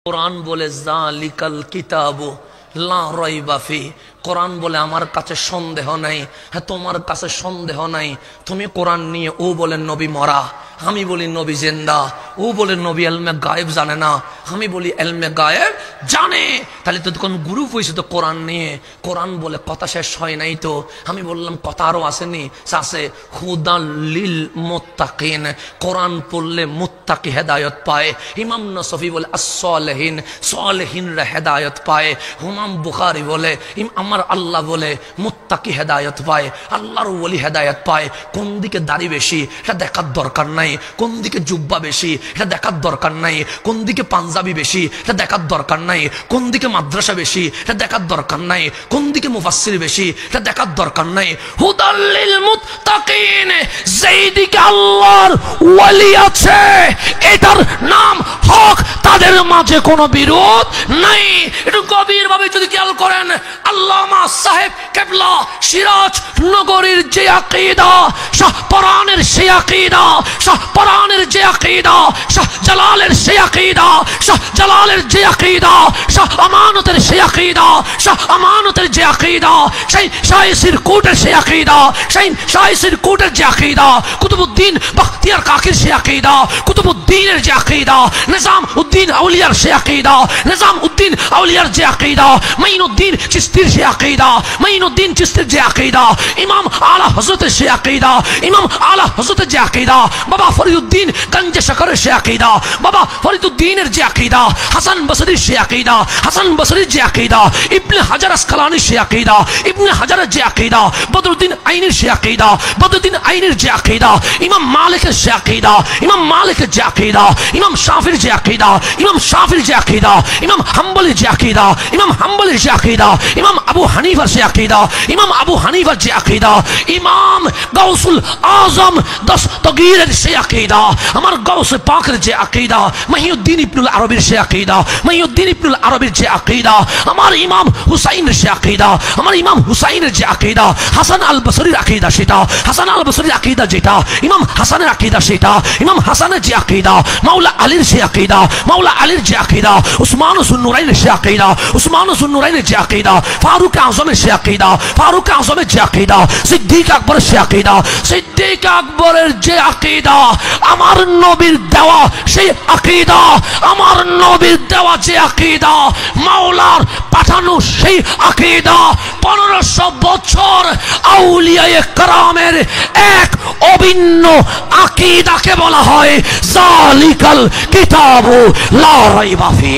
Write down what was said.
কোরআন বলে জালিকাল কিতাবু লা রাইবা ফি, কোরআন বলে আমার কাছে সন্দেহ নাই। হ্যাঁ, তোমার কাছে সন্দেহ নাই। তুমি কোরআন নিয়ে ও বলেন নবী মরা, আমি বলি নবী জিন্দা। ও বলে নবী এলমে গায়েব জানে না, আমি বলি এলমে গায়েব জানে। তাহলে তো তখন গ্রুপ হয়েছে তো কোরআন নিয়ে। কোরআন বলে কথা শেষ হয় নাই তো। আমি বললাম কথা আরো আসেনি, আছে হুদাল লিল মুত্তাকিন, কোরআন পড়লে মুত্তাকি হেদায়ত পায়। ইমাম নসফি বলে as-সালেহিন, সালেহিনরা হেদায়ত পায়। ইমাম বুখারী বলে আমার আল্লাহ বলে মুত্তাকি হেদায়ত পায়, আল্লাহর ওলি হেদায়ত পায়। কোন দিকে দাড়ি বেশি এটা দেখার দরকার নাই, কোন দিকে জুব্বা বেশি এটা দেখার দরকার নাই, কোন দিকে পাঞ্জাবি বেশি এটা দেখার দরকার নাই, কোন দিকে মাদ্রাসা বেশি এটা দেখার দরকার নাই, কোন দিকে মুফাসসির বেশি এটা দেখার দরকার নাই। হুদাল লিল মুত্তাকিন, যেই দিকে আল্লাহর ওলি আছে এটার নাম হক, তাদের মাঝে কোনো বিরোধ নাই। একটু গভীর ভাবে যদি খেয়াল করেন, আল্লামা সাহেব কেবলা সিরাজ নগরীর যে আকীদা, শাহপরানের সেই আকীদা, শাহপরানের যে আকীদা, শাহ জালালের সেই আকীদা, শাহ জালালের যে আকীদা, শাহ আমানতের সেই আকীদা, শাহ আমানতের যে আকীদা, সেই শাহ সিরকুটের সেই আকীদা, সেই শাহ সিরকুটের যে আকীদা, কুতুবউদ্দিন বখতিয়ার কাকির সেই আকীদা, কুতুবউদ্দিনের যে আকীদা, নিজাম উদ্দিন আউলিয়ার সেই আকীদা, নিজাম উদ্দিন আউলিয়ার যে আকীদা, মাইনুদ্দিন চিশতির যে আকীদা, মাইনুদ্দিন চিশতির যে আকীদা, ইমাম আলা হযরতের যে আকীদা, ইমাম আলা হযরতের যে আকীদা, বাবা ফরিদউদ্দিন গঞ্জে শকরের যে আকীদা, বাবা ফরিদউদ্দিনের যে আকীদা, হাসান বসরির যে আকীদা, হাসান বসরির যে আকীদা, ইবনে হাজার আসকালানির যে আকীদা, ইবনে হাজারের যে আকীদা, বদরুদ্দিন আইনের যে আকীদা, বদরুদ্দিন আইনের যে আকীদা, ইমাম মালিকের যে আকীদা, ইমাম মালিকের যে আকীদা, ইমাম শাফির যে আকীদা, ইমাম শাফির যে আকীদা, ইমাম হাম্বলির যে আকীদা, ইমাম হাম্বলির যে আকীদা, ইমাম আবু হানিফার যে আকীদা, ইমাম আবু হানিফার যে আকীদা, ইমাম গাউসুল আজম দস্তগীরের যে আকীদা, আমার গাউসে পাকের যে আকীদা, মহিউদ্দিন ইবনুল আরবির যে আকীদা, মহিউদ্দিন ইবনুল আরবির যে আকীদা, আমার ইমাম হুসাইনের যে আকীদা, আমার ইমাম হুসাইনের যে আকীদা, হাসান আল বসরির আকীদা সেটা, হাসান আল বসরির আকীদা যেটা, ইমাম হাসানের আকীদা সেটা, ইমাম হাসানের যে আকীদা, মাওলা আলীর যে আকীদা, মাওলা আলীর যে আকীদা, উসমান যুন্নুরাইনের যে আকীদা, উসমান যুন্নুরাইনের যে আকীদা, ফারুক আযমের যে আকীদা, ফারুক আযমের যে আকীদা, সিদ্দিক আকবরের যে আকীদা, সিদ্দিক আকবরের যে আকীদা, আমার নবীর দেওয়া সেই আকীদা, আমার নবীর দেওয়া যে আকীদা, মাওলার পাঠানো সেই আকীদা, 1500 বছর আউলিয়ায়ে কেরামের এক অভিন্ন আকীদাকে বলা হয় জালিকাল কিতাবু লা রাইবা ফি।